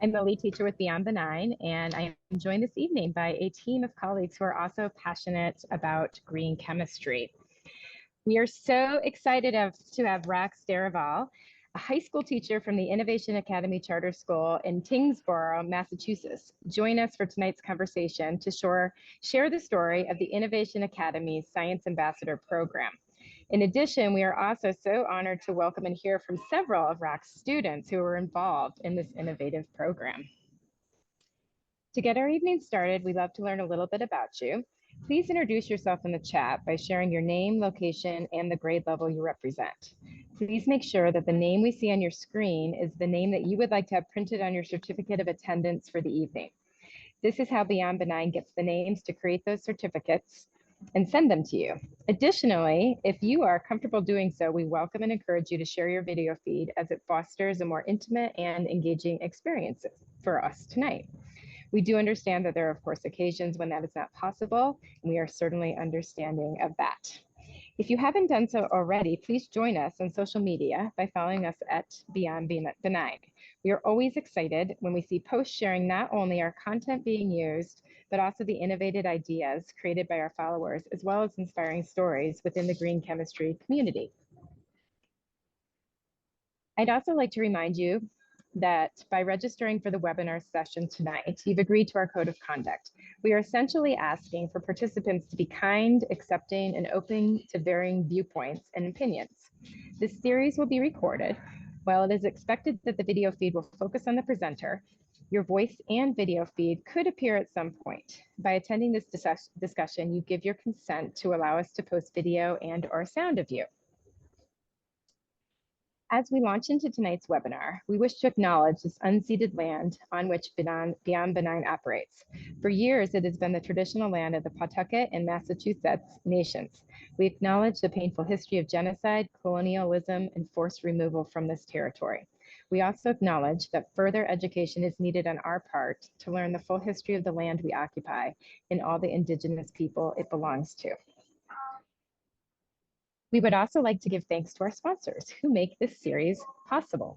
I'm the lead teacher with Beyond Benign, and I am joined this evening by a team of colleagues who are also passionate about green chemistry. We are so excited to have Raks Derival, a high school teacher from the Innovation Academy Charter School in Tyngsboro, Massachusetts, join us for tonight's conversation to share the story of the Innovation Academy's Science Ambassador Program. In addition, we are also so honored to welcome and hear from several of Raks students who were involved in this innovative program. To get our evening started, we'd love to learn a little bit about you. Please introduce yourself in the chat by sharing your name, location, and the grade level you represent. Please make sure that the name we see on your screen is the name that you would like to have printed on your certificate of attendance for the evening. This is how Beyond Benign gets the names to create those certificates and send them to you. Additionally, if you are comfortable doing so, we welcome and encourage you to share your video feed as it fosters a more intimate and engaging experience for us tonight. We do understand that there are, of course, occasions when that is not possible, and we are certainly understanding of that. If you haven't done so already, please join us on social media by following us at Beyond Benign. We are always excited when we see posts sharing not only our content being used, but also the innovative ideas created by our followers, as well as inspiring stories within the green chemistry community. I'd also like to remind you that by registering for the webinar session tonight, you've agreed to our code of conduct. We are essentially asking for participants to be kind, accepting, and open to varying viewpoints and opinions. This series will be recorded. While it is expected that the video feed will focus on the presenter, your voice and video feed could appear at some point. By attending this discussion, you give your consent to allow us to post video and/or sound of you. As we launch into tonight's webinar, we wish to acknowledge this unceded land on which Beyond Benign operates. For years, it has been the traditional land of the Pawtucket and Massachusetts nations. We acknowledge the painful history of genocide, colonialism, and forced removal from this territory. We also acknowledge that further education is needed on our part to learn the full history of the land we occupy and all the indigenous people it belongs to. We would also like to give thanks to our sponsors who make this series possible.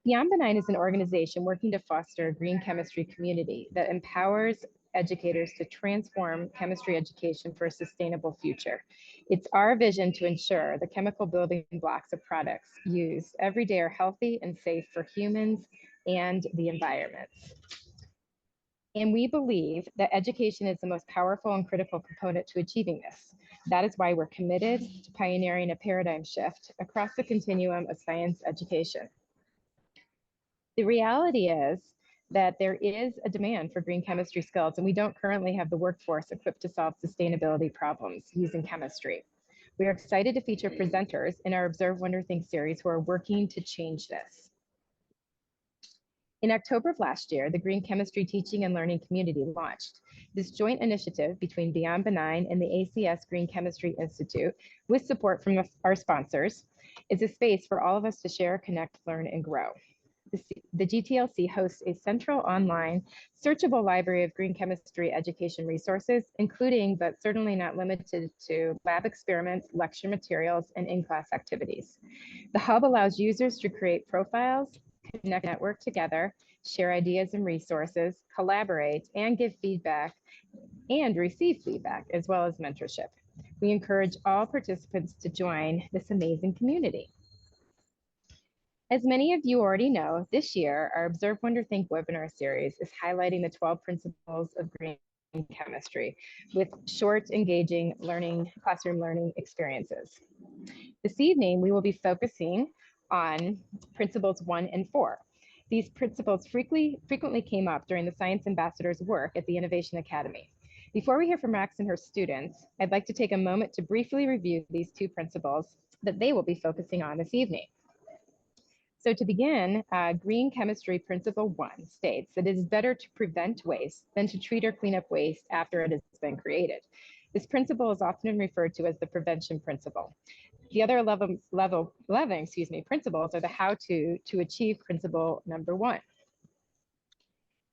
Beyond Benign is an organization working to foster a green chemistry community that empowers educators to transform chemistry education for a sustainable future. It's our vision to ensure the chemical building blocks of products used every day are healthy and safe for humans and the environment. And we believe that education is the most powerful and critical component to achieving this. That is why we're committed to pioneering a paradigm shift across the continuum of science education. The reality is that there is a demand for green chemistry skills, and we don't currently have the workforce equipped to solve sustainability problems using chemistry. We are excited to feature presenters in our Observe, Wonder, Think series who are working to change this. In October of last year, the Green Chemistry Teaching and Learning Community launched. This joint initiative between Beyond Benign and the ACS Green Chemistry Institute, with support from our sponsors, is a space for all of us to share, connect, learn, and grow. The GTLC hosts a central online searchable library of green chemistry education resources, including but certainly not limited to lab experiments, lecture materials, and in-class activities. The hub allows users to create profiles, connect, network together, share ideas and resources, collaborate, and give feedback and receive feedback, as well as mentorship. We encourage all participants to join this amazing community. As many of you already know, this year, our Observe, Wonder, Think webinar series is highlighting the 12 principles of green chemistry with short, engaging classroom learning experiences. This evening, we will be focusing on principles 1 and 4. These principles frequently came up during the Science Ambassador's work at the Innovation Academy. Before we hear from Raks and her students, I'd like to take a moment to briefly review these two principles that they will be focusing on this evening. So to begin, Green Chemistry Principle 1 states that it is better to prevent waste than to treat or clean up waste after it has been created. This principle is often referred to as the prevention principle. The other 11 principles are the how-to achieve principle number 1.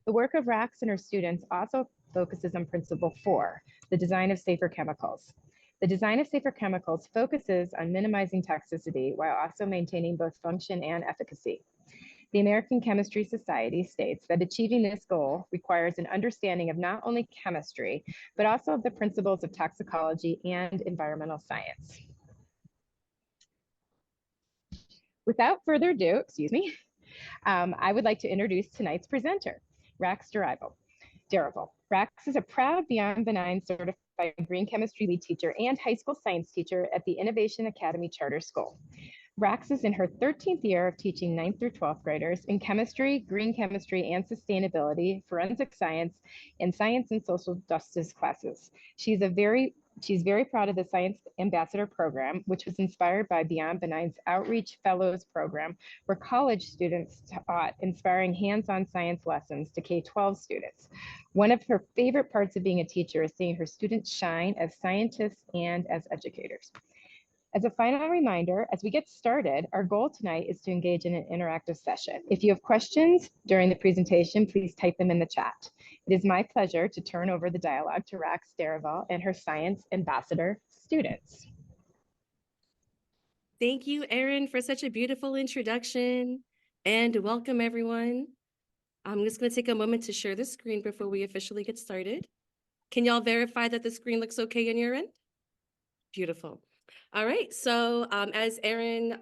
The work of Raks and her students also focuses on principle 4, the design of safer chemicals. The design of safer chemicals focuses on minimizing toxicity while also maintaining both function and efficacy. The American Chemistry Society states that achieving this goal requires an understanding of not only chemistry, but also of the principles of toxicology and environmental science. Without further ado, I would like to introduce tonight's presenter, Raks Derival. Raks is a proud Beyond Benign certified green chemistry lead teacher and high school science teacher at the Innovation Academy Charter School. Raks is in her 13th year of teaching 9th through 12th graders in chemistry, green chemistry, and sustainability, forensic science, and science and social justice classes. She's very proud of the Science Ambassador Program, which was inspired by Beyond Benign's Outreach Fellows Program, where college students taught inspiring hands-on science lessons to K-12 students. One of her favorite parts of being a teacher is seeing her students shine as scientists and as educators. As a final reminder, as we get started, our goal tonight is to engage in an interactive session. If you have questions during the presentation, please type them in the chat. It is my pleasure to turn over the dialogue to Raks Derival and her Science Ambassador students. Thank you, Erin, for such a beautiful introduction, and welcome everyone. I'm just going to take a moment to share the screen before we officially get started. Can y'all verify that the screen looks okay on your end? Beautiful. All right, so as Erin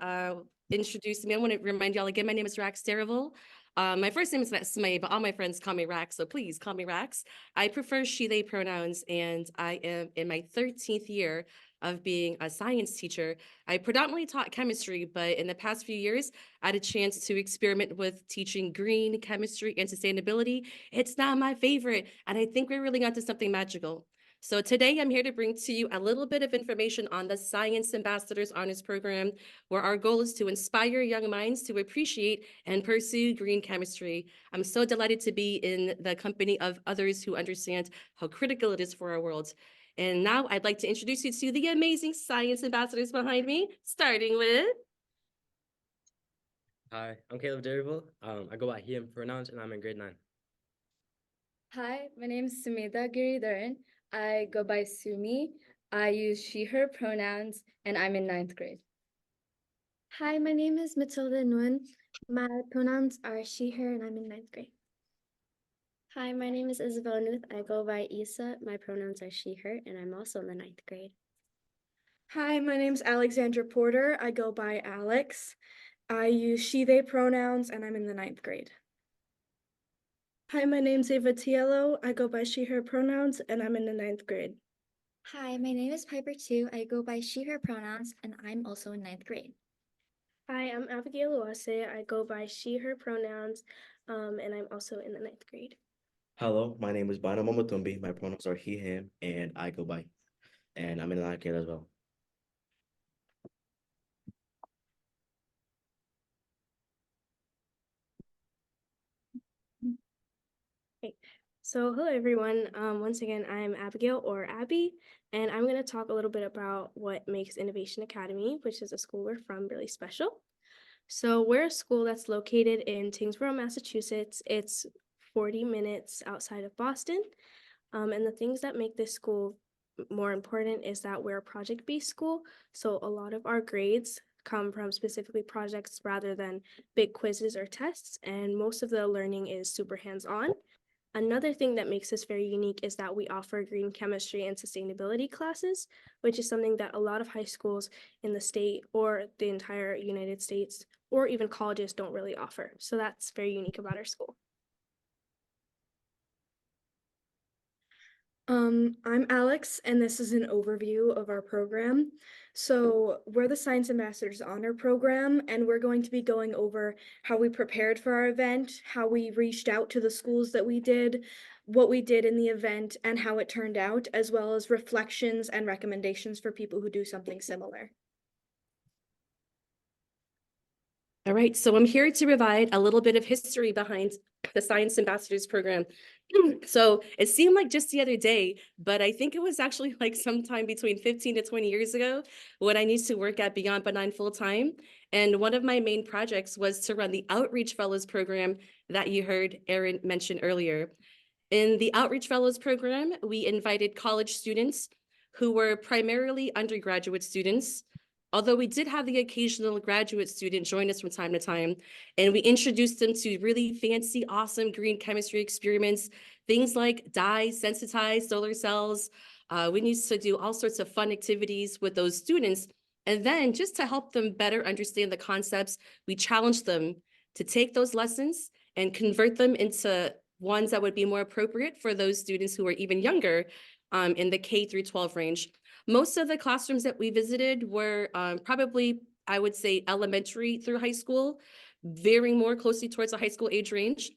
introduced me, I want to remind y'all again, my name is Raks Derival. My first name is not Smay, but all my friends call me Raks, so please call me Raks. I prefer she, they pronouns, and I am in my 13th year of being a science teacher. I predominantly taught chemistry, but in the past few years, I had a chance to experiment with teaching green chemistry and sustainability. It's not my favorite, and I think we're really onto something magical. So today I'm here to bring to you a little bit of information on the Science Ambassadors Honors Program, where our goal is to inspire young minds to appreciate and pursue green chemistry. I'm so delighted to be in the company of others who understand how critical it is for our world. And now I'd like to introduce you to the amazing science ambassadors behind me, starting with... Hi, I'm Caleb Derival. I go by he, him pronouns, and I'm in grade 9. Hi, my name is Sumedha Giridharan. I go by Sumi. I use she, her pronouns, and I'm in 9th grade. Hi, my name is Matilda Nguyen. My pronouns are she, her, and I'm in 9th grade. Hi, my name is Isabel Nuth. I go by Isa. My pronouns are she, her, and I'm also in the 9th grade. Hi, my name is Alexandra Porter. I go by Alex. I use she, they pronouns, and I'm in the 9th grade. Hi, my name's Ava Tiello. I go by she, her pronouns, and I'm in the 9th grade. Hi, my name is Piper Tu. I go by she, her pronouns, and I'm also in 9th grade. Hi, I'm Abigail Uwase. I go by she, her pronouns, and I'm also in the 9th grade. Hello, my name is Bano Momotumbi. My pronouns are he, him, and I go by. And I'm in the 9th grade as well. Okay. So hello everyone. Once again, I'm Abigail or Abby, and I'm going to talk a little bit about what makes Innovation Academy, which is a school we're from, really special. So we're a school that's located in Tingsboro, Massachusetts. It's 40 minutes outside of Boston. And the things that make this school more important is that we're a project-based school. So a lot of our grades come from specifically projects rather than big quizzes or tests. And most of the learning is super hands-on. Another thing that makes us very unique is that we offer green chemistry and sustainability classes, which is something that a lot of high schools in the state or the entire United States or even colleges don't really offer. So that's very unique about our school. I'm Alex, and this is an overview of our program. So we're the Science Ambassadors Honor Program, and we're going to be going over how we prepared for our event, how we reached out to the schools that we did, what we did in the event, and how it turned out, as well as reflections and recommendations for people who do something similar. All right, so I'm here to provide a little bit of history behind the Science Ambassadors Program. So it seemed like just the other day, but I think it was actually like sometime between 15 to 20 years ago when I used to work at Beyond Benign full-time. And one of my main projects was to run the Outreach Fellows Program that you heard Erin mention earlier. In the Outreach Fellows Program, we invited college students who were primarily undergraduate students although we did have the occasional graduate student join us from time to time, and we introduced them to really fancy, awesome green chemistry experiments, things like dye, sensitized solar cells. We used to do all sorts of fun activities with those students. And then just to help them better understand the concepts, we challenged them to take those lessons and convert them into ones that would be more appropriate for those students who are even younger in the K through 12 range. Most of the classrooms that we visited were probably, I would say, elementary through high school, veering more closely towards the high school age range.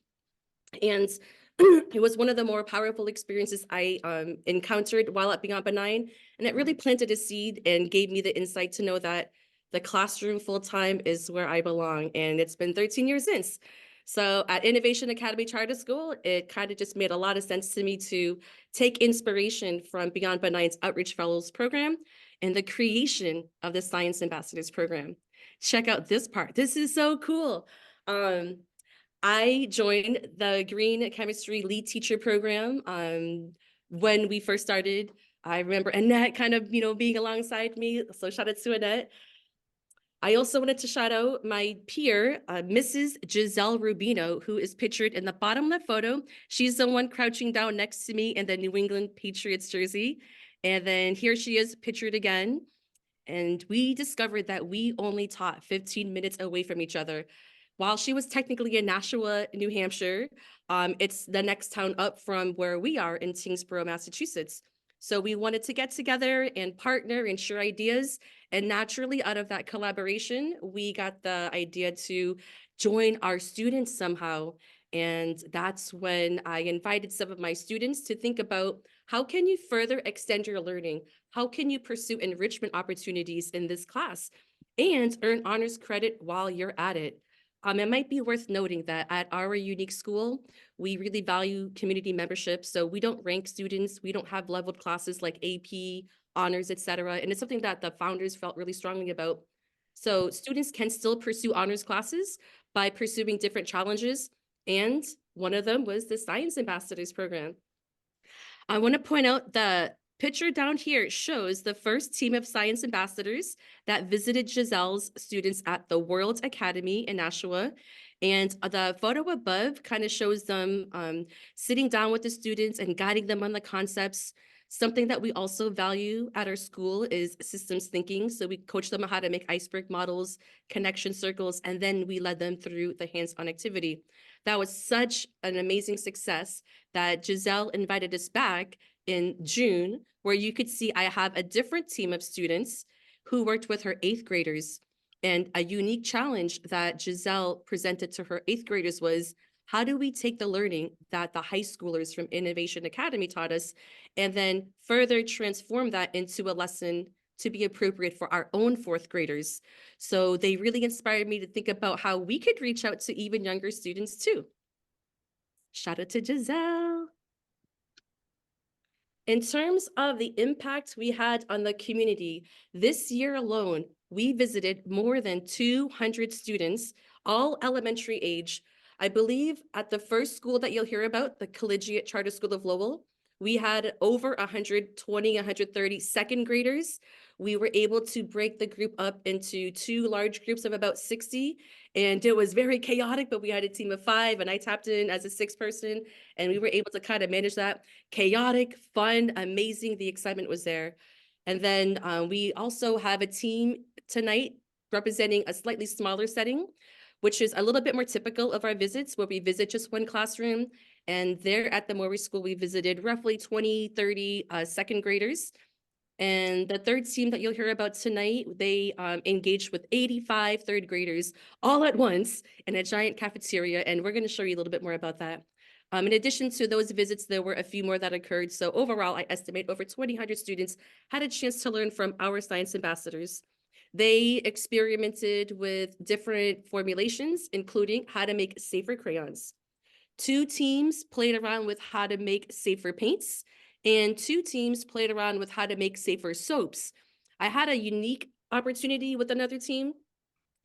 And it was one of the more powerful experiences I encountered while at Beyond Benign. And it really planted a seed and gave me the insight to know that the classroom full-time is where I belong. And it's been 13 years since. So at Innovation Academy Charter School, it kind of just made a lot of sense to me to take inspiration from Beyond Benign's Outreach Fellows program and the creation of the Science Ambassadors program. Check out this part. This is so cool. I joined the Green Chemistry Lead Teacher program when we first started. I remember Annette kind of, being alongside me. So shout out to Annette. I also wanted to shout out my peer, Mrs. Giselle Rubino, who is pictured in the bottom left photo. She's the one crouching down next to me in the New England Patriots jersey. And then here she is pictured again. And we discovered that we only taught 15 minutes away from each other. While she was technically in Nashua, New Hampshire, it's the next town up from where we are in Tingsboro, Massachusetts. So we wanted to get together and partner and share ideas. And naturally, out of that collaboration, we got the idea to join our students somehow. And that's when I invited some of my students to think about how can you further extend your learning? How can you pursue enrichment opportunities in this class and earn honors credit while you're at it? It might be worth noting that at our unique school, we really value community membership. So we don't rank students. We don't have leveled classes like AP, honors, et cetera. And it's something that the founders felt really strongly about. So students can still pursue honors classes by pursuing different challenges. And one of them was the Science Ambassadors program. I want to point out the picture down here shows the first team of science ambassadors that visited Giselle's students at the World Academy in Nashua. And the photo above kind of shows them sitting down with the students and guiding them on the concepts. Something that we also value at our school is systems thinking. So we coach them on how to make iceberg models, connection circles, and then we led them through the hands-on activity. That was such an amazing success that Giselle invited us back in June, where you could see I have a different team of students who worked with her 8th graders. And a unique challenge that Giselle presented to her 8th graders was, how do we take the learning that the high schoolers from Innovation Academy taught us and then further transform that into a lesson to be appropriate for our own 4th graders? So they really inspired me to think about how we could reach out to even younger students too. Shout out to Giselle. In terms of the impact we had on the community, this year alone, we visited more than 200 students, all elementary age. I believe at the first school that you'll hear about, the Collegiate Charter School of Lowell, we had over 120, 130 second graders. We were able to break the group up into 2 large groups of about 60. And it was very chaotic, but we had a team of 5 and I tapped in as a 6th person and we were able to kind of manage that. Chaotic, fun, amazing. The excitement was there. And then we also have a team tonight representing a slightly smaller setting, which is a little bit more typical of our visits, where we visit just one classroom. And there at the Morey School, we visited roughly 20, 30 second graders. And the third team that you'll hear about tonight, they engaged with 85 third graders all at once in a giant cafeteria. And we're going to show you a little bit more about that. In addition to those visits, there were a few more that occurred. So overall, I estimate over 2,000 students had a chance to learn from our science ambassadors. They experimented with different formulations, including how to make safer crayons. 2 teams played around with how to make safer paints, and 2 teams played around with how to make safer soaps. I had a unique opportunity with another team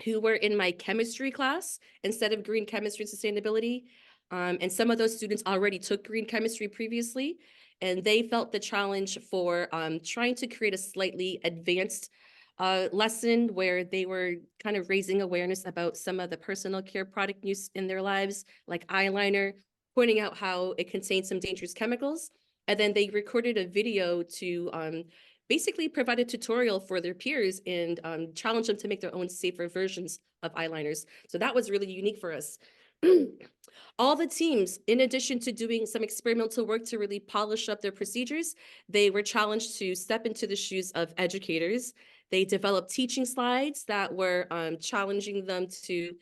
who were in my chemistry class instead of green chemistry and sustainability. And some of those students already took green chemistry previously, and they felt the challenge for trying to create a slightly advanced lesson where they were kind of raising awareness about some of the personal care product use in their lives, like eyeliner, pointing out how it contains some dangerous chemicals. And then they recorded a video to basically provide a tutorial for their peers and challenge them to make their own safer versions of eyeliners. So that was really unique for us. All the teams, in addition to doing some experimental work to really polish up their procedures, they were challenged to step into the shoes of educators. They developed teaching slides that were challenging them to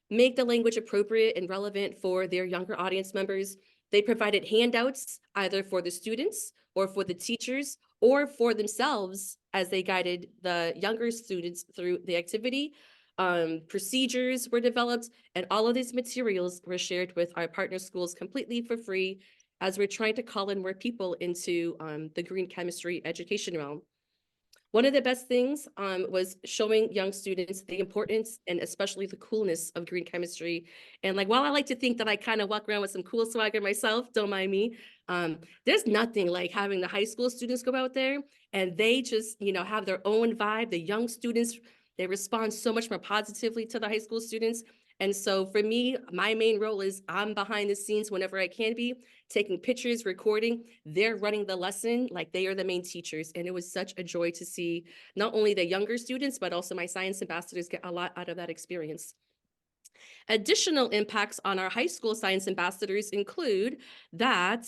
make the language appropriate and relevant for their younger audience members. They provided handouts either for the students or for the teachers or for themselves as they guided the younger students through the activity. Procedures were developed, and all of these materials were shared with our partner schools completely for free as we're trying to call in more people into the green chemistry education realm. One of the best things was showing young students the importance and especially the coolness of green chemistry. And like, while I like to think that I kind of walk around with some cool swagger myself, don't mind me, there's nothing like having the high school students go out there and they just, have their own vibe. The young students, they respond so much more positively to the high school students. And so for me, my main role is I'm behind the scenes whenever I can be, taking pictures, recording. They're running the lesson like they are the main teachers. And it was such a joy to see not only the younger students, but also my science ambassadors get a lot out of that experience. Additional impacts on our high school science ambassadors include that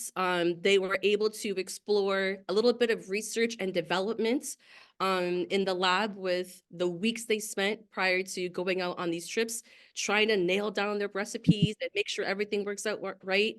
they were able to explore a little bit of research and development in the lab with the weeks they spent prior to going out on these trips, trying to nail down their recipes and make sure everything works out right.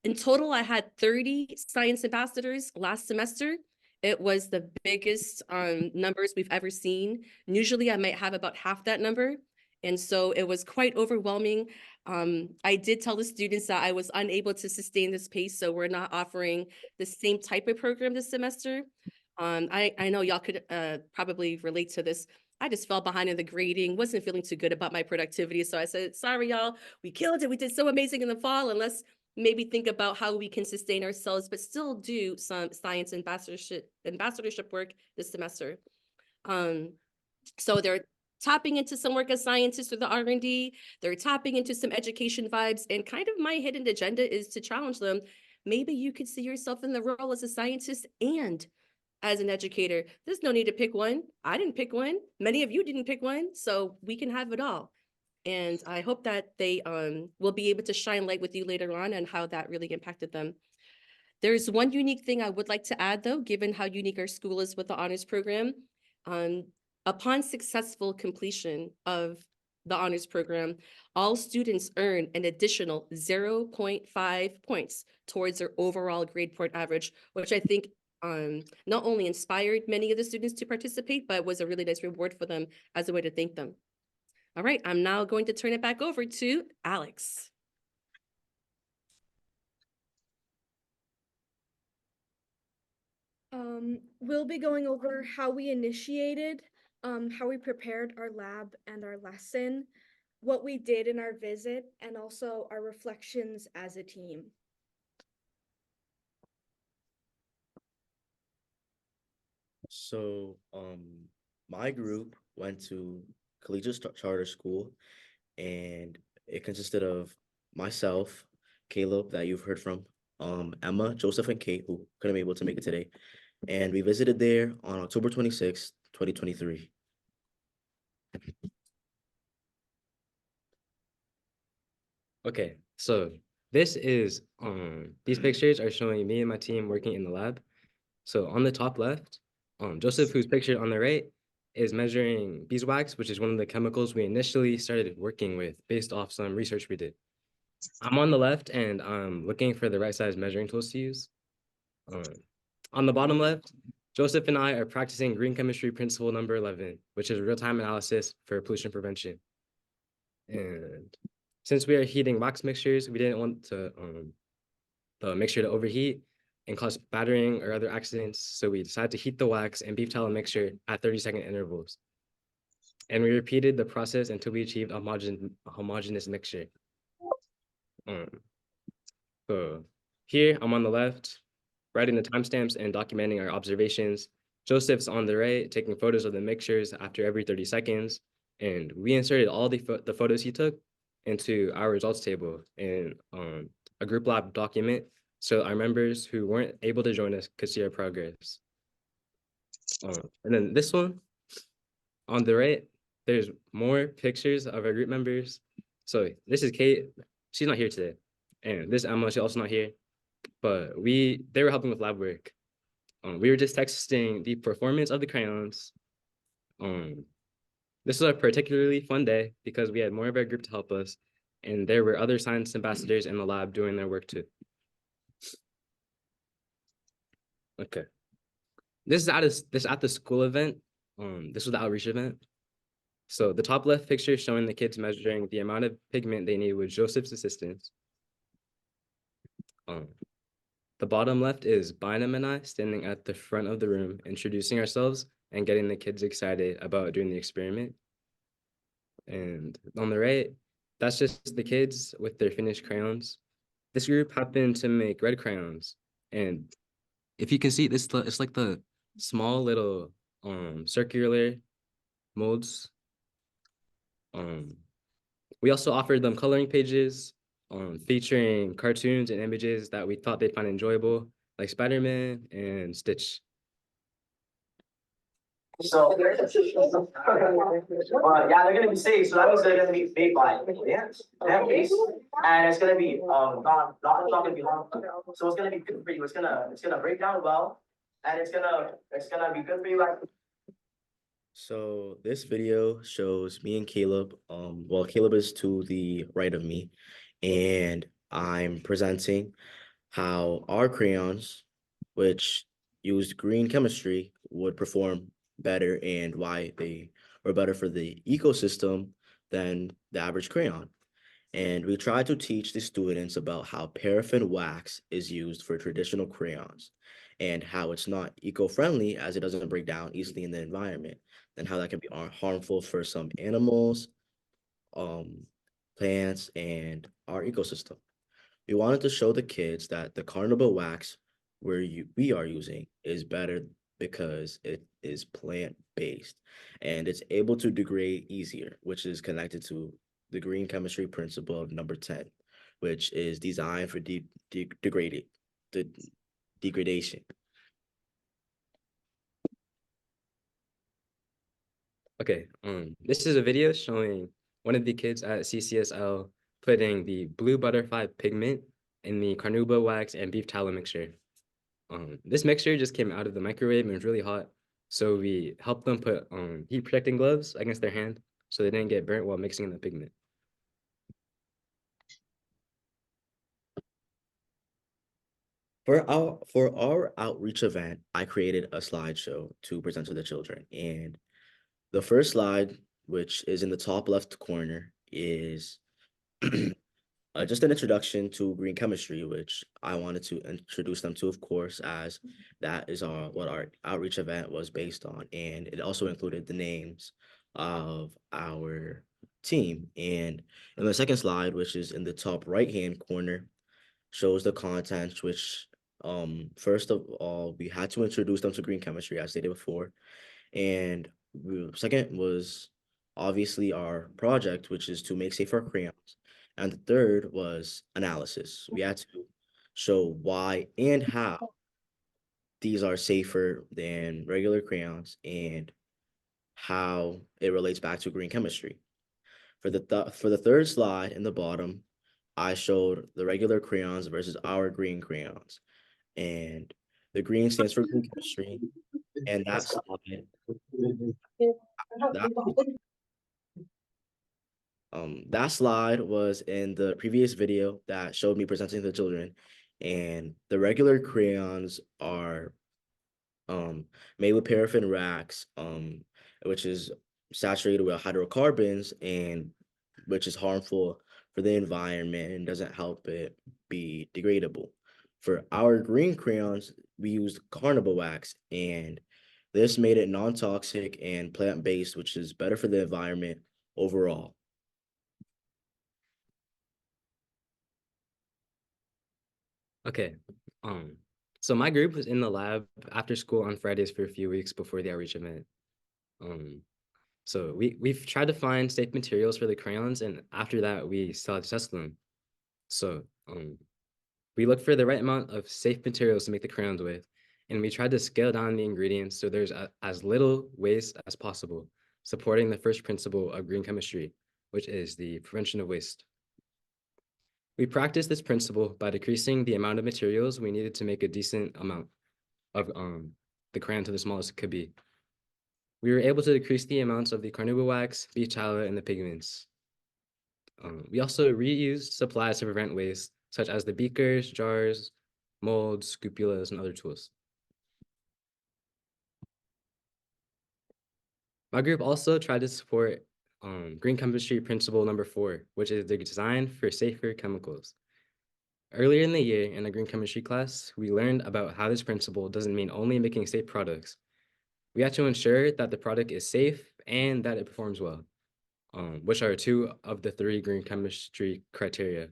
In total, I had 30 science ambassadors last semester. It was the biggest numbers we've ever seen. Usually I might have about half that number. And so it was quite overwhelming. I did tell the students that I was unable to sustain this pace, so we're not offering the same type of program this semester. I know y'all could probably relate to this. I just fell behind in the grading, wasn't feeling too good about my productivity. So I said, sorry, y'all, we killed it. We did so amazing in the fall, and let's maybe think about how we can sustain ourselves, but still do some science ambassadorship work this semester. So they're tapping into some work as scientists through the R&D. They're tapping into some education vibes, and kind of my hidden agenda is to challenge them. Maybe you could see yourself in the role as a scientist and as an educator. There's no need to pick one. I didn't pick one. Many of you didn't pick one, so we can have it all. And I hope that they will be able to shine light with you later on and how that really impacted them. There's one unique thing I would like to add, though, given how unique our school is with the honors program. Upon successful completion of the honors program, all students earn an additional 0.5 points towards their overall grade point average, which I think not only inspired many of the students to participate, but was a really nice reward for them as a way to thank them. All right, I'm now going to turn it back over to Alex. We'll be going over how we initiated, how we prepared our lab and our lesson, what we did in our visit, and also our reflections as a team. So, my group went to collegiate charter school, and it consisted of myself, Caleb, that you've heard from, Emma, Joseph, and Kate, who couldn't be able to make it today. And we visited there on October 26th, 2023. Okay, so this is these pictures are showing me and my team working in the lab. So on the top left, Joseph, who's pictured on the right, is measuring beeswax, which is one of the chemicals we initially started working with based off some research we did. I'm on the left and I'm looking for the right size measuring tools to use. On the bottom left, Joseph and I are practicing green chemistry principle number 11, which is real-time analysis for pollution prevention. And since we are heating wax mixtures, we didn't want to the mixture to overheat and cause battering or other accidents. So we decided to heat the wax and beef tallow mixture at 30-second intervals. And we repeated the process until we achieved a homogeneous mixture. So here I'm on the left, writing the timestamps and documenting our observations. Joseph's on the right, taking photos of the mixtures after every 30 seconds. And we inserted all the photos he took into our results table in a group lab document, so our members who weren't able to join us could see our progress. And then this one, on the right, there's more pictures of our group members. So this is Kate. She's not here today. And this Emma, she's also not here. But they were helping with lab work. We were just texting the performance of the crayons. This was a particularly fun day because we had more of our group to help us, and there were other science ambassadors in the lab doing their work too. Okay. This is at the school event. This was the outreach event. So the top left picture showing the kids measuring the amount of pigment they need with Joseph's assistance. The bottom left is Bynum and I standing at the front of the room, introducing ourselves and getting the kids excited about doing the experiment. And on the right, that's just the kids with their finished crayons. This group happened to make red crayons. And if you can see this, it's like the small little circular molds. We also offered them coloring pages featuring cartoons and images that we thought they'd find enjoyable, like Spider-Man and Stitch. So, yeah, they're gonna be safe. So that means they're gonna be made by hands, and it's gonna be not gonna be harmful. So it's gonna be good for you. It's gonna break down well, and it's gonna be good for you. So this video shows me and Caleb. Well, Caleb is to the right of me, and I'm presenting how our crayons, which used green chemistry, would perform better and why they were better for the ecosystem than the average crayon. And we tried to teach the students about how paraffin wax is used for traditional crayons and how it's not eco-friendly as it doesn't break down easily in the environment, and how that can be harmful for some animals, plants, and our ecosystem. We wanted to show the kids that the carnival wax we are using is better because it is plant-based and it's able to degrade easier, which is connected to the green chemistry principle of number 10, which is designed for degradation. Okay, this is a video showing one of the kids at CCSL putting the blue butterfly pigment in the carnauba wax and beef tallow mixture. This mixture just came out of the microwave and it was really hot. So we helped them put heat protecting gloves against their hand so they didn't get burnt while mixing in the pigment. For our outreach event, I created a slideshow to present to the children. And the first slide, which is in the top left corner, is just an introduction to green chemistry, which I wanted to introduce them to, of course, as that is what our outreach event was based on. And it also included the names of our team. And in the second slide, which is in the top right-hand corner, shows the contents, which first of all, we had to introduce them to green chemistry, as stated before. And second was obviously our project, which is to make safer crayons. And the third was analysis. We had to show why and how these are safer than regular crayons and how it relates back to green chemistry. For the third slide in the bottom, I showed the regular crayons versus our green crayons. And the green stands for green chemistry. And that slide was in the previous video that showed me presenting to the children. And the regular crayons are made with paraffin wax, which is saturated with hydrocarbons and which is harmful for the environment and doesn't help it be degradable. For our green crayons, we used carnival wax, and this made it non-toxic and plant-based, which is better for the environment overall. Okay, So my group was in the lab after school on Fridays for a few weeks before the outreach event. So we've tried to find safe materials for the crayons, and after that we still had to test them. So we looked for the right amount of safe materials to make the crayons with, and we tried to scale down the ingredients so there's as little waste as possible, supporting the first principle of green chemistry, which is the prevention of waste. We practiced this principle by decreasing the amount of materials we needed to make a decent amount of the crayon to the smallest it could be. We were able to decrease the amounts of the carnauba wax, beef tallow, and the pigments. We also reused supplies to prevent waste, such as the beakers, jars, molds, scupulas, and other tools. My group also tried to support green chemistry principle number 4, which is the design for safer chemicals. Earlier in the year in a green chemistry class, we learned about how this principle doesn't mean only making safe products. We have to ensure that the product is safe and that it performs well, which are 2 of the 3 green chemistry criteria,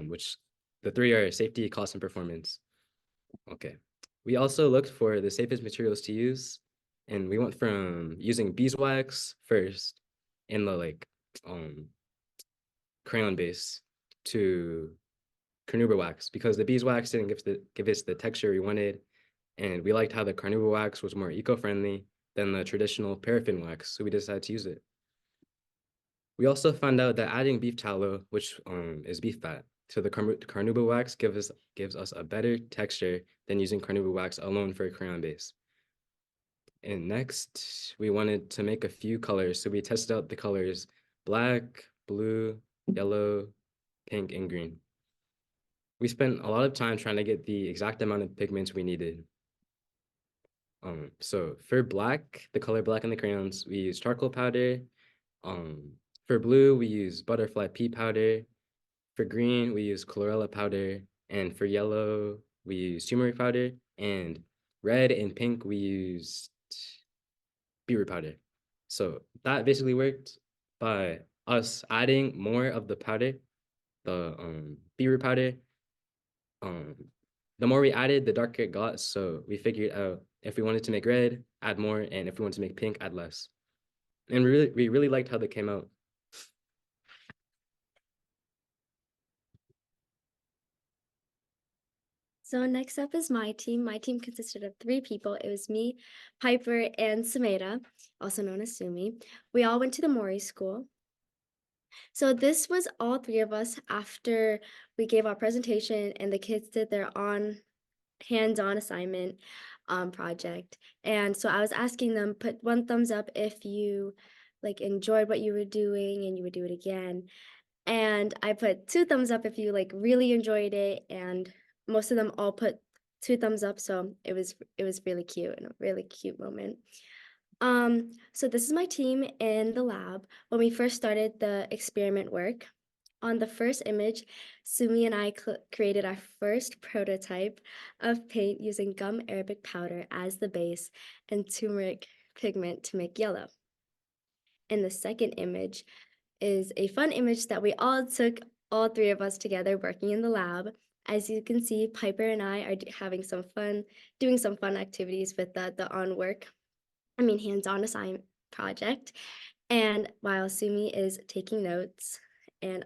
which the 3 are safety, cost, and performance. Okay. We also looked for the safest materials to use, and we went from using beeswax first in the crayon base to carnauba wax, because the beeswax didn't give us the texture we wanted, and we liked how the carnauba wax was more eco-friendly than the traditional paraffin wax, so we decided to use it. We also found out that adding beef tallow, which is beef fat, to the carnauba wax gives us a better texture than using carnauba wax alone for a crayon base. And next, we wanted to make a few colors, so we tested out the colors black, blue, yellow, pink, and green. We spent a lot of time trying to get the exact amount of pigments we needed. So for black, the color black in the crayons, we use charcoal powder. For blue, we use butterfly pea powder. For green, we use chlorella powder. And for yellow, we use turmeric powder. And red and pink, we used beetroot powder. So that basically worked by us adding more of the powder, the beetroot powder. The more we added, the darker it got. So we figured out if we wanted to make red, add more, and if we wanted to make pink, add less. And we really liked how they came out. So next up is my team. My team consisted of 3 people. It was me, Piper, and Sumeda, also known as Sumi. We all went to the Mori School. So this was all 3 of us after we gave our presentation and the kids did their hands-on assignment project. And so I was asking them, put 1 thumbs up if you enjoyed what you were doing and you would do it again. And I put 2 thumbs up if you really enjoyed it, and most of them all put 2 thumbs up, so it was really cute and a really cute moment. So this is my team in the lab when we first started the experiment work. On the first image, Sumi and I created our first prototype of paint using gum Arabic powder as the base and turmeric pigment to make yellow. In the second image is a fun image that we all took, all 3 of us together working in the lab. As you can see, Piper and I are having some fun, doing some fun activities with the hands-on assignment project. And while Sumi is taking notes and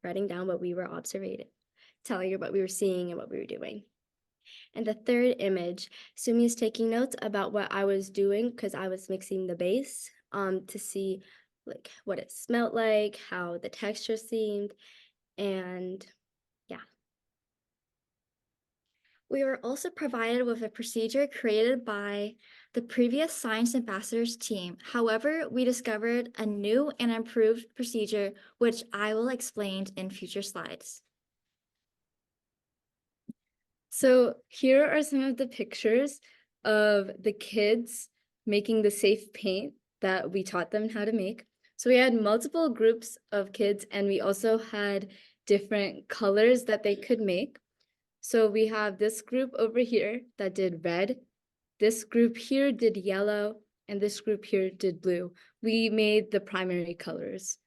writing down what we were observing, telling her what we were seeing and what we were doing. And the third image, Sumi is taking notes about what I was doing because I was mixing the base to see what it smelled like, how the texture seemed, and yeah. We were also provided with a procedure created by the previous Science Ambassadors team. However, we discovered a new and improved procedure, which I will explain in future slides. So here are some of the pictures of the kids making the safe paint that we taught them how to make. So we had multiple groups of kids and we also had different colors that they could make. So we have this group over here that did red, this group here did yellow, and this group here did blue. We made the primary colors.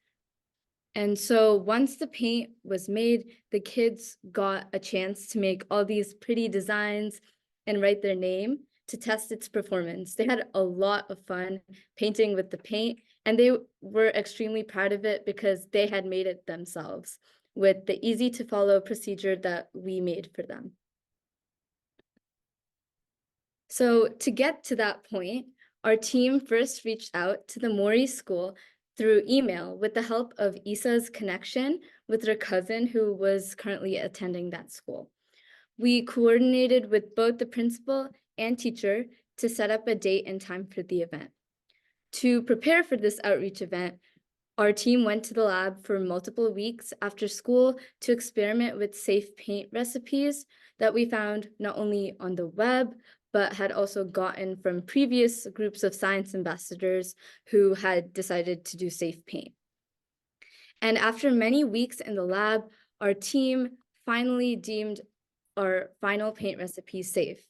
And so once the paint was made, the kids got a chance to make all these pretty designs and write their name to test its performance. They had a lot of fun painting with the paint, and they were extremely proud of it because they had made it themselves with the easy to follow procedure that we made for them. So to get to that point, our team first reached out to the Mori School through email with the help of Isa's connection with her cousin who was currently attending that school. We coordinated with both the principal and teacher to set up a date and time for the event. To prepare for this outreach event, our team went to the lab for multiple weeks after school to experiment with safe paint recipes that we found not only on the web, but had also gotten from previous groups of science ambassadors who had decided to do safe paint. And after many weeks in the lab, our team finally deemed our final paint recipe safe.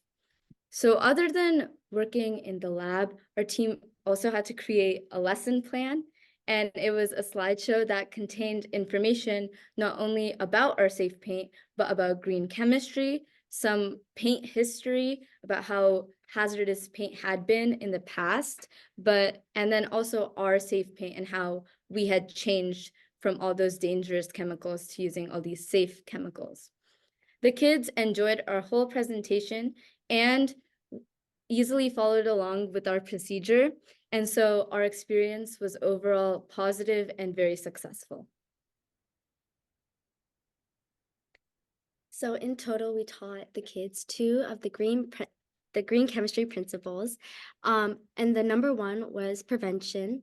So other than working in the lab, our team also had to create a lesson plan, and it was a slideshow that contained information not only about our safe paint, but about green chemistry, some paint history about how hazardous paint had been in the past, and then also our safe paint and how we had changed from all those dangerous chemicals to using all these safe chemicals. The kids enjoyed our whole presentation and easily followed along with our procedure, and so our experience was overall positive and very successful. So in total, we taught the kids 2 of the green chemistry principles, and the number 1 was prevention.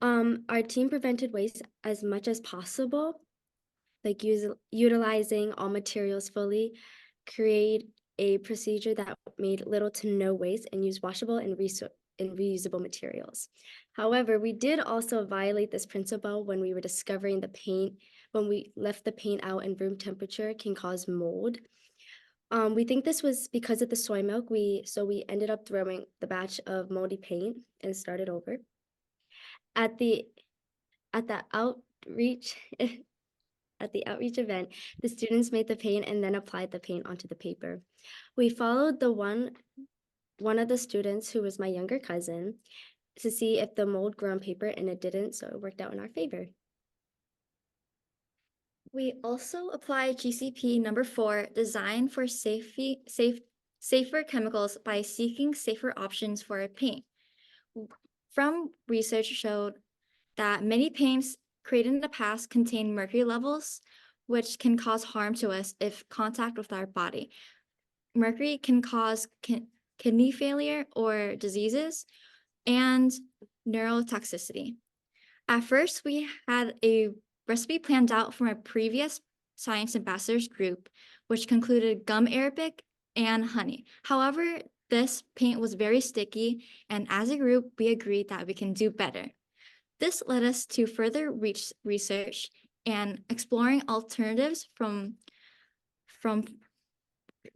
Our team prevented waste as much as possible, like utilizing all materials fully, create a procedure that made little to no waste, and use washable and reusable materials. However, we did also violate this principle when we were discovering the paint. When we left the paint out in room temperature can cause mold. We think this was because of the soy milk. So we ended up throwing the batch of moldy paint and started over. At the outreach event, the students made the paint and then applied the paint onto the paper. We followed the one of the students, who was my younger cousin, to see if the mold grew on paper, and it didn't, so it worked out in our favor. We also applied GCP number 4, design for safer chemicals by seeking safer options for paint. From research showed that many paints created in the past contain mercury levels, which can cause harm to us if contact with our body. Mercury can cause kidney failure or diseases and neurotoxicity. At first, we had a recipe planned out from a previous science ambassadors group, which concluded gum arabic and honey. However, this paint was very sticky, and as a group, we agreed that we can do better. This led us to further research and exploring alternatives from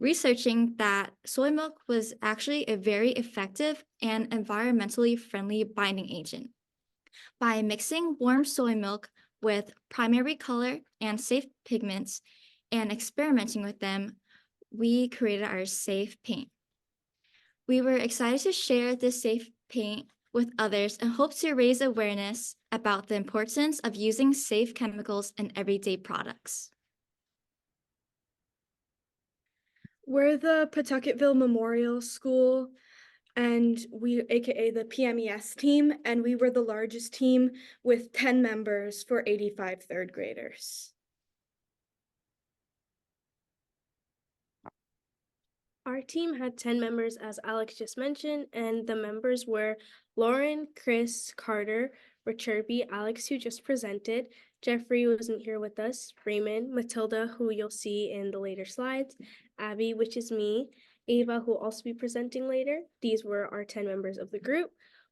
researching that soy milk was actually a very effective and environmentally friendly binding agent. By mixing warm soy milk with primary color and safe pigments and experimenting with them, we created our safe paint. We were excited to share this safe paint with others and hope to raise awareness about the importance of using safe chemicals in everyday products. We're the Pawtucketville Memorial School, and aka the PMES team, and we were the largest team with 10 members for 85 third graders. Our team had 10 members, as Alex just mentioned, and the members were Lauren, Chris, Carter, Richerby, Alex, who just presented, Jeffrey wasn't here with us, Raymond, Matilda, who you'll see in the later slides, Abby, which is me, Ava, who will also be presenting later. These were our 10 members of the group.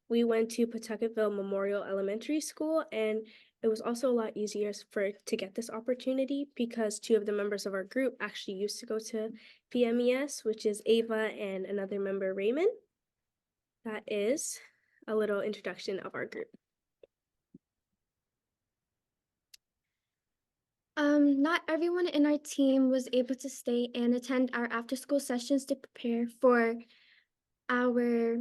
We went to Pawtucketville Memorial Elementary School, and it was also a lot easier to get this opportunity because 2 of the members of our group actually used to go to PMES, which is Ava and another member, Raymond. That is a little introduction of our group. Not everyone in our team was able to stay and attend our after-school sessions to prepare for our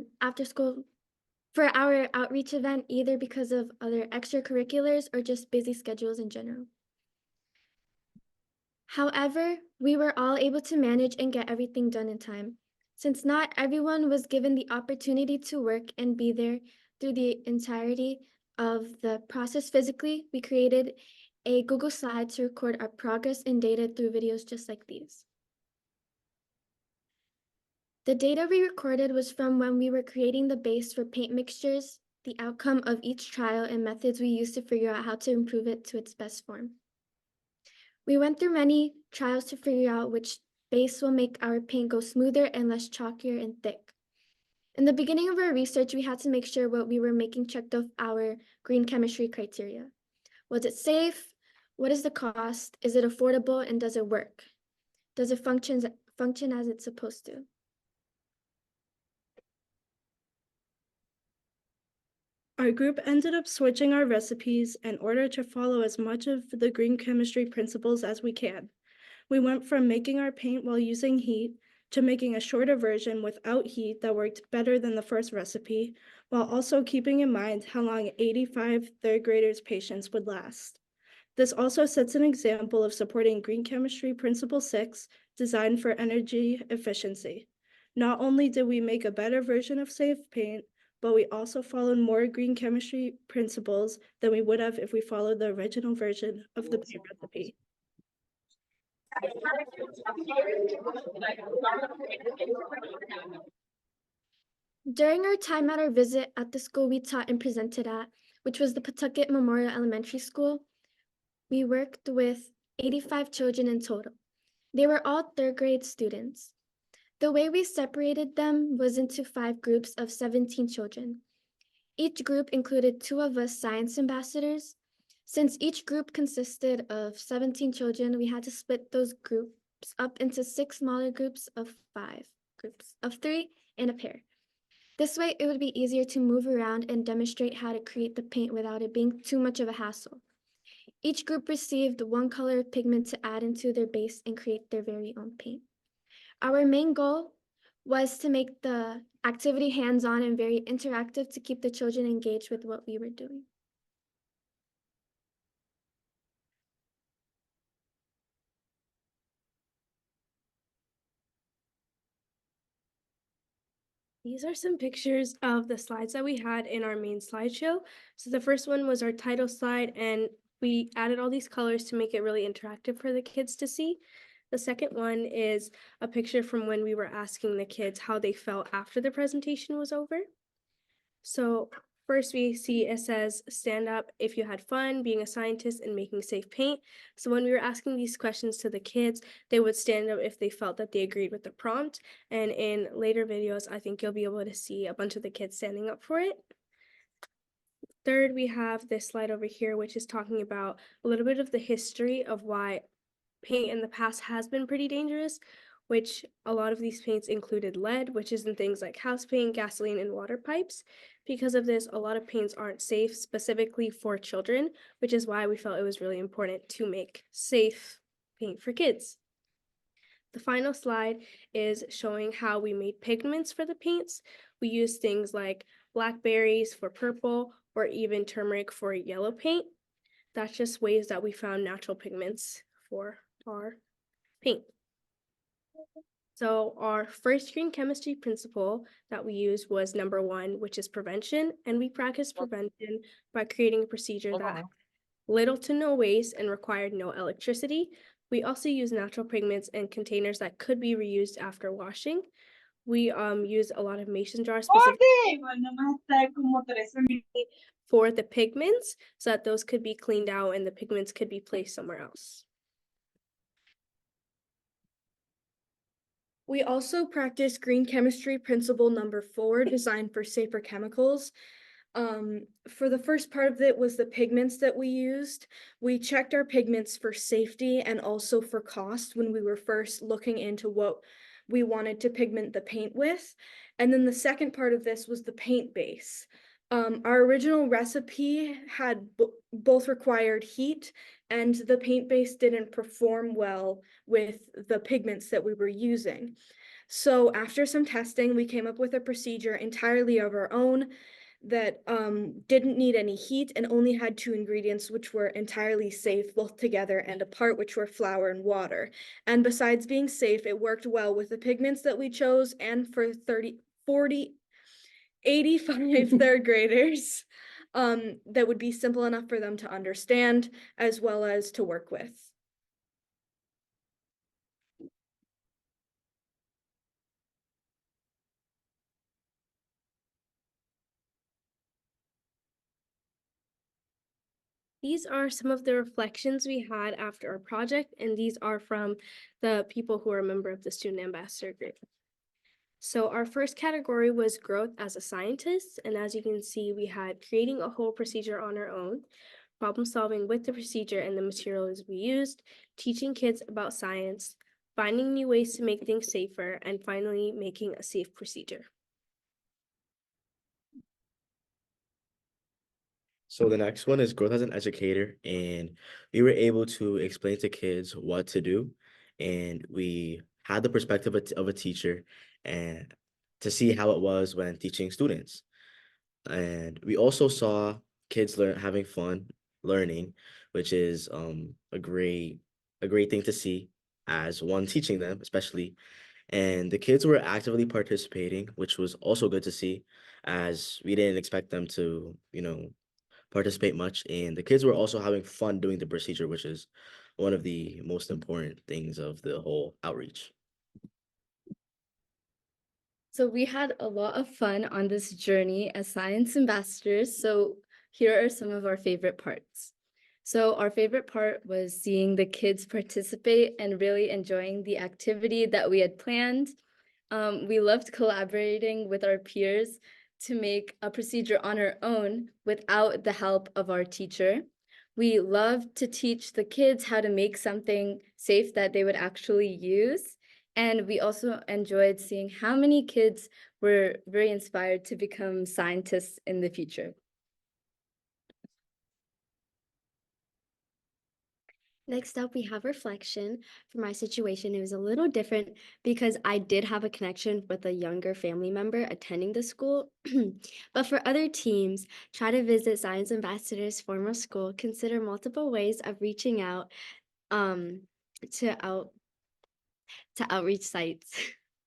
outreach event, either because of other extracurriculars or just busy schedules in general. However, we were all able to manage and get everything done in time. Since not everyone was given the opportunity to work and be there through the entirety of the process physically, we created a Google Slide to record our progress and data through videos just like these. The data we recorded was from when we were creating the base for paint mixtures, the outcome of each trial, and methods we used to figure out how to improve it to its best form. We went through many trials to figure out which base will make our paint go smoother and less chalkier and thick. In the beginning of our research, we had to make sure what we were making checked off our green chemistry criteria. Was it safe? What is the cost? Is it affordable, and does it work? Does it function as it's supposed to? Our group ended up switching our recipes in order to follow as much of the green chemistry principles as we can. We went from making our paint while using heat to making a shorter version without heat that worked better than the first recipe, while also keeping in mind how long 85 third graders' patience would last. This also sets an example of supporting Green Chemistry Principle 6, designed for energy efficiency. Not only did we make a better version of safe paint, but we also followed more green chemistry principles than we would have if we followed the original version of the paint recipe. During our time at our visit at the school we taught and presented at, which was the Pawtucket Memorial Elementary School, we worked with 85 children in total. They were all third grade students. The way we separated them was into 5 groups of 17 children. Each group included 2 of us science ambassadors. Since each group consisted of 17 children, we had to split those groups up into 6 smaller groups of 5, groups of 3, and a pair. This way, it would be easier to move around and demonstrate how to create the paint without it being too much of a hassle. Each group received 1 color of pigment to add into their base and create their very own paint. Our main goal was to make the activity hands-on and very interactive to keep the children engaged with what we were doing. These are some pictures of the slides that we had in our main slideshow. So the first one was our title slide, and we added all these colors to make it really interactive for the kids to see. The second one is a picture from when we were asking the kids how they felt after the presentation was over. So first we see it says, stand up if you had fun being a scientist and making safe paint. So when we were asking these questions to the kids, they would stand up if they felt that they agreed with the prompt. And in later videos, I think you'll be able to see a bunch of the kids standing up for it. Third, we have this slide over here, which is talking about a little bit of the history of why paint in the past has been pretty dangerous, which a lot of these paints included lead, which is in things like house paint, gasoline, and water pipes. Because of this, a lot of paints aren't safe specifically for children, which is why we felt it was really important to make safe paint for kids. The final slide is showing how we made pigments for the paints. We used things like blackberries for purple or even turmeric for yellow paint. That's just ways that we found natural pigments for our paint. So our first green chemistry principle that we used was number 1, which is prevention. And we practiced prevention by creating a procedure that had little to no waste and required no electricity. We also use natural pigments in containers that could be reused after washing. We use a lot of mason jars specifically for the pigments so that those could be cleaned out and the pigments could be placed somewhere else. We also practice green chemistry principle number 4, designed for safer chemicals. For the first part of it was the pigments that we used. We checked our pigments for safety and also for cost when we were first looking into what we wanted to pigment the paint with. And then the second part of this was the paint base. Our original recipe had both required heat, and the paint base didn't perform well with the pigments that we were using. So after some testing, we came up with a procedure entirely of our own that didn't need any heat and only had two ingredients, which were entirely safe both together and apart, which were flour and water. And besides being safe, it worked well with the pigments that we chose, and for 30, 40, 85 third graders, that would be simple enough for them to understand as well as to work with. These are some of the reflections we had after our project, and these are from the people who are a member of the Student Ambassador Group. So our first category was growth as a scientist, and as you can see, we had creating a whole procedure on our own, problem solving with the procedure and the materials we used, teaching kids about science, finding new ways to make things safer, and finally making a safe procedure. So the next one is growth as an educator, and we were able to explain to kids what to do, and we had the perspective of a teacher and to see how it was when teaching students. And we also saw kids having fun learning, which is a great thing to see as one teaching them, especially. And the kids were actively participating, which was also good to see, as we didn't expect them to, participate much. And the kids were also having fun doing the procedure, which is one of the most important things of the whole outreach. So we had a lot of fun on this journey as science ambassadors. So here are some of our favorite parts. So our favorite part was seeing the kids participate and really enjoying the activity that we had planned. We loved collaborating with our peers to make a procedure on our own without the help of our teacher. We loved to teach the kids how to make something safe that they would actually use. And we also enjoyed seeing how many kids were very inspired to become scientists in the future. Next up, we have reflection. For my situation, it was a little different because I did have a connection with a younger family member attending the school. But for other teams, try to visit Science Ambassador's former school, consider multiple ways of reaching out to outreach sites.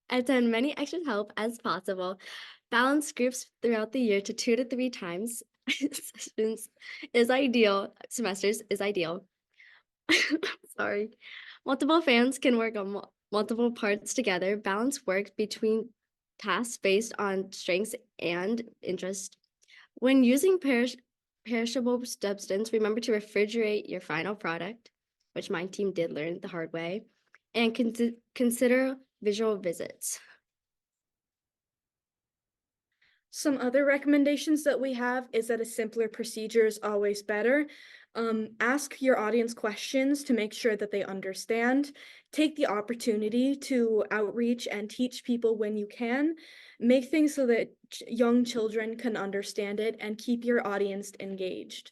Attend many extra help as possible. Balance groups throughout the year to 2 to 3 times sessions is ideal. Semesters is ideal. Sorry. Multiple fans can work on multiple parts together. Balance work between tasks based on strengths and interest. When using perishable substance, remember to refrigerate your final product, which my team did learn the hard way, and consider visual visits. Some other recommendations that we have is that a simpler procedure is always better. Ask your audience questions to make sure that they understand. Take the opportunity to outreach and teach people when you can. Make things so that young children can understand it, and keep your audience engaged.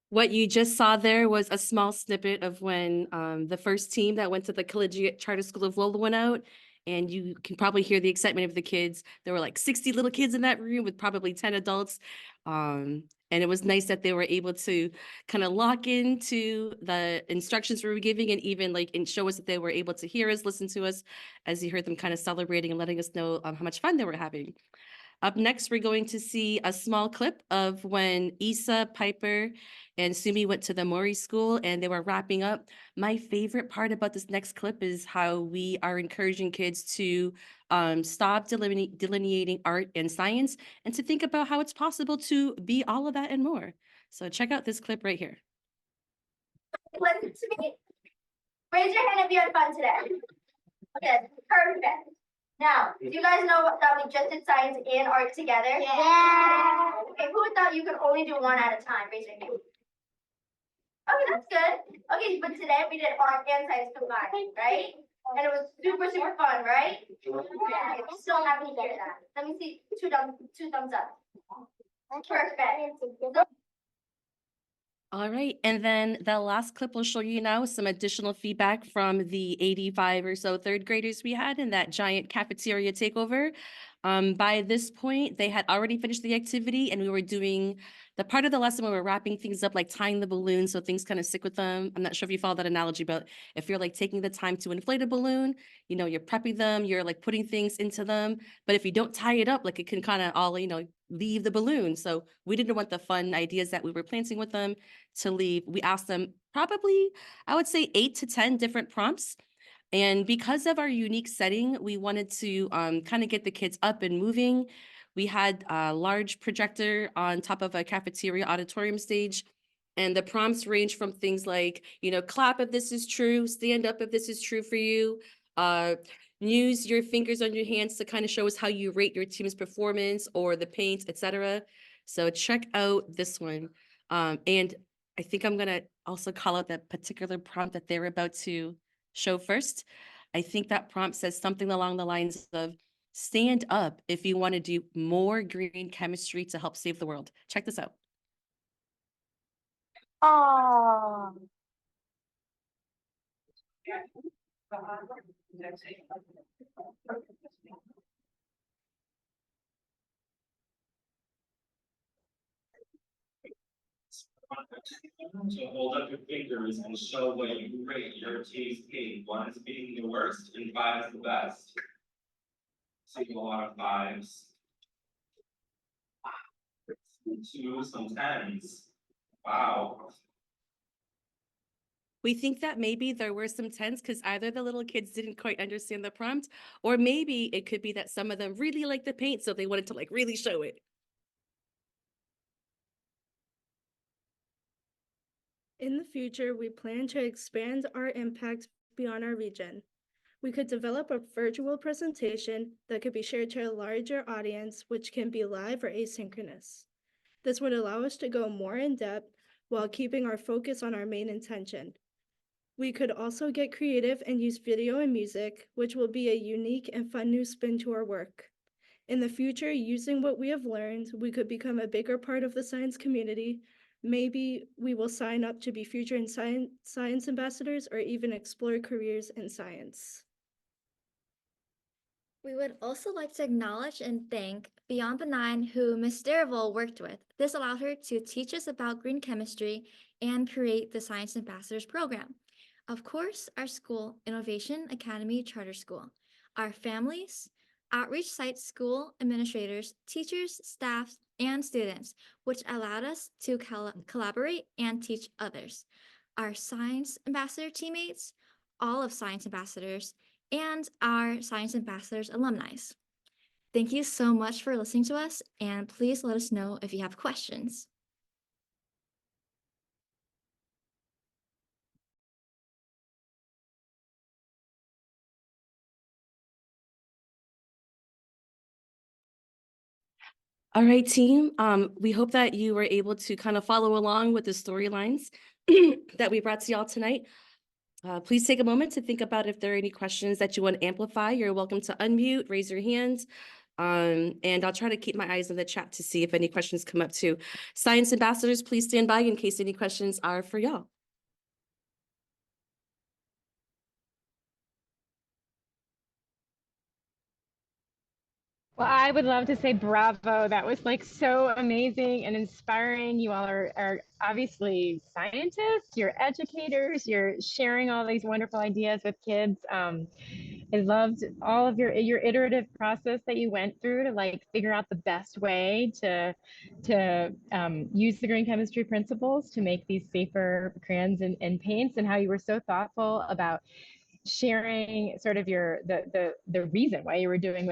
What you just saw there was a small snippet of when the first team that went to the Collegiate Charter School of Lola went out. And you can probably hear the excitement of the kids. There were like 60 little kids in that room with probably 10 adults. And it was nice that they were able to kind of lock into the instructions we were giving, and even and show us that they were able to hear us, listen to us, as you heard them kind of celebrating and letting us know how much fun they were having. Up next, we're going to see a small clip of when Issa, Piper, and Sumi went to the Mori School and they were wrapping up. My favorite part about this next clip is how we are encouraging kids to stop delineating art and science, and to think about how it's possible to be all of that and more. So check out this clip right here. Listen to me. Raise your hand if you had fun today. Okay, perfect. Now, do you guys know that we just did science and art together? Yeah. Okay, who thought you could only do one at a time? Raise your hand. Okay, that's good. Okay, but today we did art and science combined, right? And it was super, super fun, right? Yeah, I'm so happy to hear that. Let me see, two thumbs up. Perfect. All right, and then the last clip will show you now some additional feedback from the 85 or so third graders we had in that giant cafeteria takeover. By this point, they had already finished the activity and we were doing the part of the lesson where we're wrapping things up, like tying the balloon so things kind of stick with them. I'm not sure if you follow that analogy, but if you're like taking the time to inflate a balloon, you know, you're prepping them, you're like putting things into them. But if you don't tie it up, like it can kind of all, you know, leave the balloon. So we didn't want the fun ideas that we were planting with them to leave. We asked them probably, I would say 8 to 10 different prompts. And because of our unique setting, we wanted to kind of get the kids up and moving. We had a large projector on top of a cafeteria auditorium stage. And the prompts range from things like, you know, clap if this is true, stand up if this is true for you, use your fingers on your hands to kind of show us how you rate your team's performance or the paint, etc. So check out this one. And I think I'm gonna also call out that particular prompt that they're about to show first. I think that prompt says something along the lines of stand up if you want to do more green chemistry to help save the world. Check this out. Oh. So hold up your fingers and show what you rate your team's paint. 1 is being the worst and 5 is the best. See a lot of 5s. 2, some 10s. Wow. We think that maybe there were some 10s because either the little kids didn't quite understand the prompt, or maybe it could be that some of them really like the paint, so they wanted to like really show it. In the future, we plan to expand our impact beyond our region. We could develop a virtual presentation that could be shared to a larger audience, which can be live or asynchronous. This would allow us to go more in depth while keeping our focus on our main intention. We could also get creative and use video and music, which will be a unique and fun new spin to our work. In the future, using what we have learned, we could become a bigger part of the science community. Maybe we will sign up to be future in science ambassadors or even explore careers in science. We would also like to acknowledge and thank Beyond Benign, who Ms. Derival worked with. This allowed her to teach us about green chemistry and create the Science Ambassadors program. Of course, our school, Innovation Academy Charter School, our families, outreach site school administrators, teachers, staff, and students, which allowed us to collaborate and teach others, our Science Ambassador teammates, all of Science Ambassadors, and our Science Ambassadors alumni. Thank you so much for listening to us, and please let us know if you have questions. All right, team. We hope that you were able to kind of follow along with the storylines that we brought to y'all tonight. Please take a moment to think about if there are any questions that you want to amplify. You're welcome to unmute, raise your hands, and I'll try to keep my eyes on the chat to see if any questions come up too. Science ambassadors, please stand by in case any questions are for y'all. Well, I would love to say bravo. That was like so amazing and inspiring. You all are obviously scientists, you're educators, you're sharing all these wonderful ideas with kids. I loved all of your iterative process that you went through to like figure out the best way to use the green chemistry principles to make these safer crayons and paints, and how you were so thoughtful about sharing sort of the reason why you were doing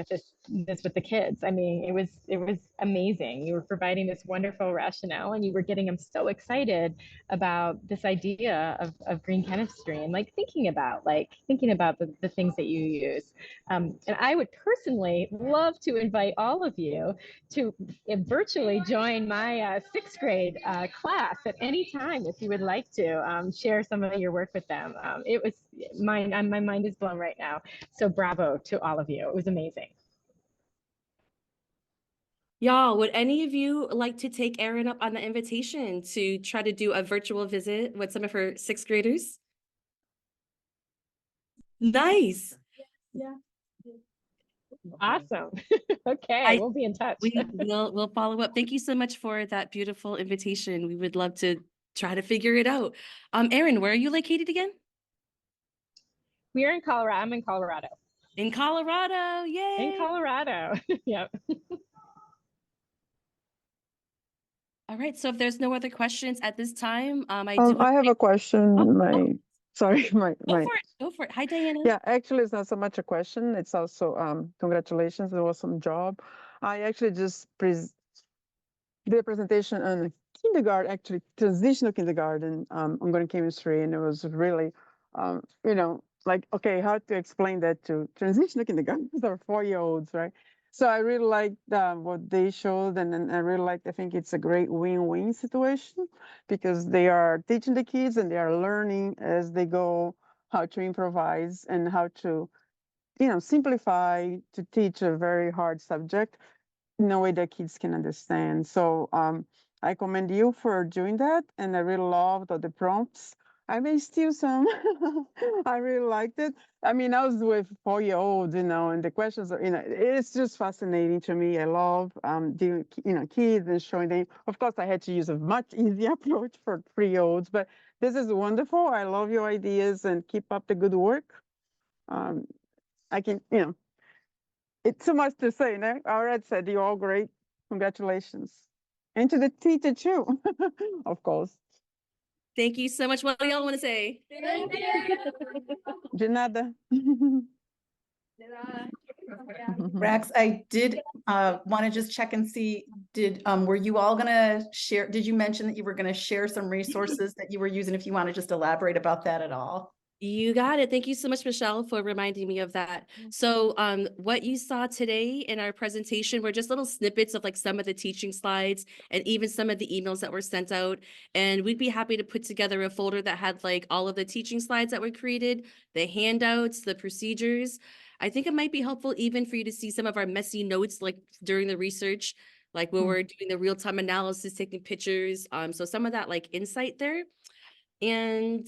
this with the kids. I mean, it was amazing. You were providing this wonderful rationale, and you were getting them so excited about this idea of green chemistry, and like thinking about the things that you use. And I would personally love to invite all of you to virtually join my 6th grade class at any time if you would like to share some of your work with them. It was my mind is blown right now. So bravo to all of you. It was amazing. Y'all, would any of you like to take Erin up on the invitation to try to do a virtual visit with some of her sixth graders? Nice. Yeah. Awesome. Okay, we'll be in touch. We'll follow up. Thank you so much for that beautiful invitation. We would love to try to figure it out. Erin, where are you located again? We are in Colorado. I'm in Colorado. In Colorado, yay! In Colorado. Yep. All right. So if there's no other questions at this time, I I have a question. Oh, Sorry, go for it. Go for it. Hi, Diana. Yeah, actually, it's not so much a question. It's also congratulations. It was some job. I actually just did a presentation on kindergarten, actually transitional kindergarten, on organic chemistry, and it was really, like, okay, how to explain that to transitional kindergarten or 4-year-olds, right? So I really liked what they showed, and then I really liked. I think it's a great win-win situation because they are teaching the kids and they are learning as they go how to improvise and how to, simplify to teach a very hard subject in a way that kids can understand. So I commend you for doing that, and I really loved all the prompts. I may steal some. I really liked it. I mean, I was with 4-year-olds, and the questions are, it's just fascinating to me. I love dealing, kids and showing them. Of course, I had to use a much easier approach for 3-year-olds, but this is wonderful. I love your ideas and keep up the good work. I can, it's so much to say, no? I already said you're all great. Congratulations. And to the teacher too, of course. Thank you so much. What do y'all want to say? Thank you. De nada. Raks, I did want to just check and see, were you all gonna share, did you mention that you were gonna share some resources that you were using, if you want to just elaborate about that at all? You got it. Thank you so much, Michelle, for reminding me of that. So what you saw today in our presentation were just little snippets of like some of the teaching slides and even some of the emails that were sent out. And we'd be happy to put together a folder that had like all of the teaching slides that were created, the handouts, the procedures. I think it might be helpful even for you to see some of our messy notes like during the research, like when we're doing the real-time analysis, taking pictures. So some of that like insight there. And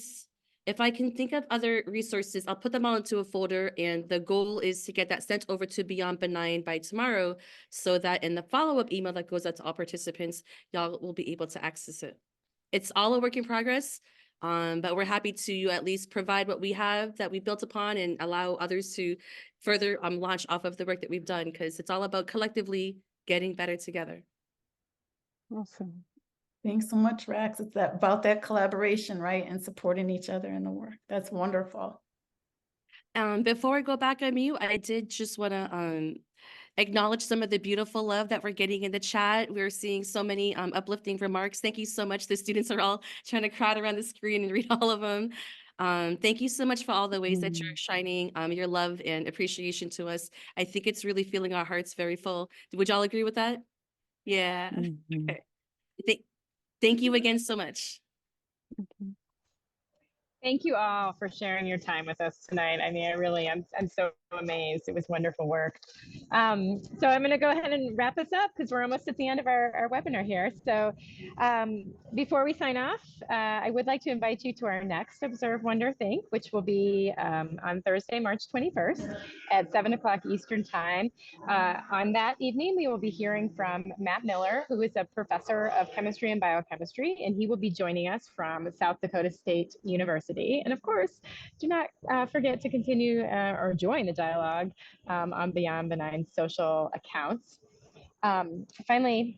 if I can think of other resources, I'll put them all into a folder, and the goal is to get that sent over to Beyond Benign by tomorrow so that in the follow-up email that goes out to all participants, y'all will be able to access it. It's all a work in progress, but we're happy to at least provide what we have that we built upon and allow others to further launch off of the work that we've done, because it's all about collectively getting better together. Awesome. Thanks so much, Raks. It's about that collaboration, right? And supporting each other in the work. That's wonderful. Before I go back on mute, I did just want to acknowledge some of the beautiful love that we're getting in the chat. We're seeing so many uplifting remarks. Thank you so much. The students are all trying to crowd around the screen and read all of them. Thank you so much for all the ways that you're shining your love and appreciation to us. I think it's really filling our hearts very full. Would y'all agree with that? Yeah. Okay. Thank you again so much. Thank you all for sharing your time with us tonight. I mean, I'm so amazed. It was wonderful work. So I'm going to go ahead and wrap this up because we're almost at the end of our webinar here. So before we sign off, I would like to invite you to our next Observe, Wonder, Think, which will be on Thursday, March 21st at 7 o'clock Eastern Time. On that evening, we will be hearing from Matt Miller, who is a professor of chemistry and biochemistry, and he will be joining us from South Dakota State University. And of course, do not forget to continue or join the dialogue on Beyond Benign social accounts. Finally,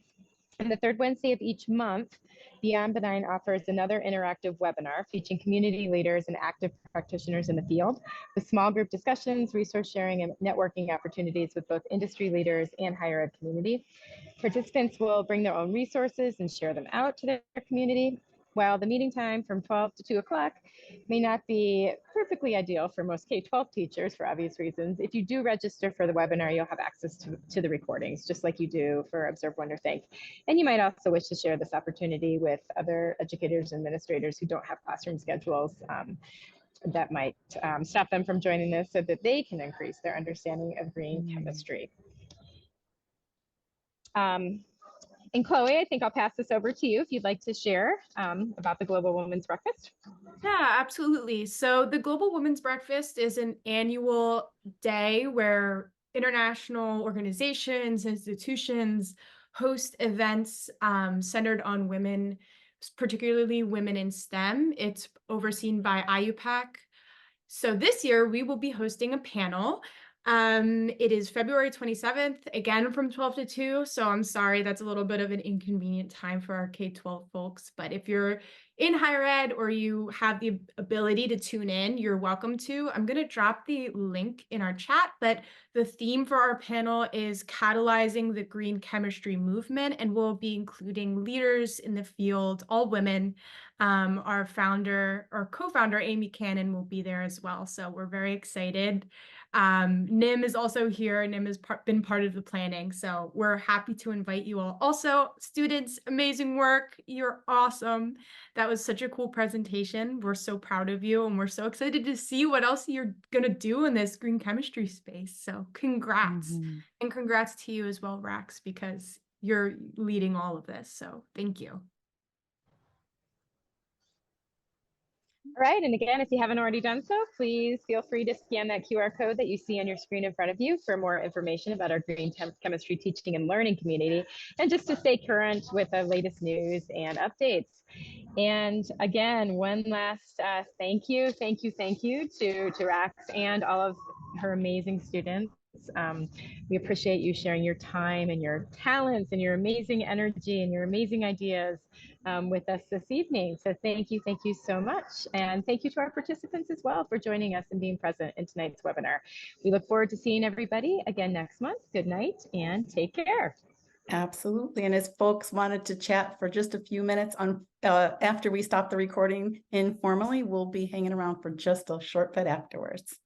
on the third Wednesday of each month, Beyond Benign offers another interactive webinar featuring community leaders and active practitioners in the field with small group discussions, resource sharing, and networking opportunities with both industry leaders and higher ed community. Participants will bring their own resources and share them out to their community. While the meeting time from 12 to 2 o'clock may not be perfectly ideal for most K-12 teachers for obvious reasons, if you do register for the webinar, you'll have access to the recordings, just like you do for Observe, Wonder, Think. And you might also wish to share this opportunity with other educators and administrators who don't have classroom schedules that might stop them from joining this so that they can increase their understanding of green chemistry. And Chloe, I think I'll pass this over to you if you'd like to share about the Global Women's Breakfast. Yeah, absolutely. So the Global Women's Breakfast is an annual day where international organizations, institutions host events centered on women, particularly women in STEM. It's overseen by IUPAC. So this year we will be hosting a panel. It is February 27th, again from 12 to 2. So I'm sorry, that's a little bit of an inconvenient time for our K-12 folks. But if you're in higher ed or you have the ability to tune in, you're welcome to. I'm going to drop the link in our chat, but the theme for our panel is catalyzing the green chemistry movement, and we'll be including leaders in the field, all women. Our founder or co-founder, Amy Cannon, will be there as well. So we're very excited. Nim is also here. Nim has been part of the planning. So we're happy to invite you all. Also, students, amazing work. You're awesome. That was such a cool presentation. We're so proud of you, and we're so excited to see what else you're going to do in this green chemistry space. So congrats. And congrats to you as well, Raks, because you're leading all of this. So thank you. All right, and again, if you haven't already done so, please feel free to scan that QR code that you see on your screen in front of you for more information about our green chemistry teaching and learning community, and just to stay current with the latest news and updates. And again, one last thank you to Raks and all of her amazing students. We appreciate you sharing your time and your talents and your amazing energy and your amazing ideas with us this evening. So thank you so much. And thank you to our participants as well for joining us and being present in tonight's webinar. We look forward to seeing everybody again next month. Good night and take care. Absolutely. And as folks wanted to chat for just a few minutes on after we stop the recording informally, we'll be hanging around for just a short bit afterwards.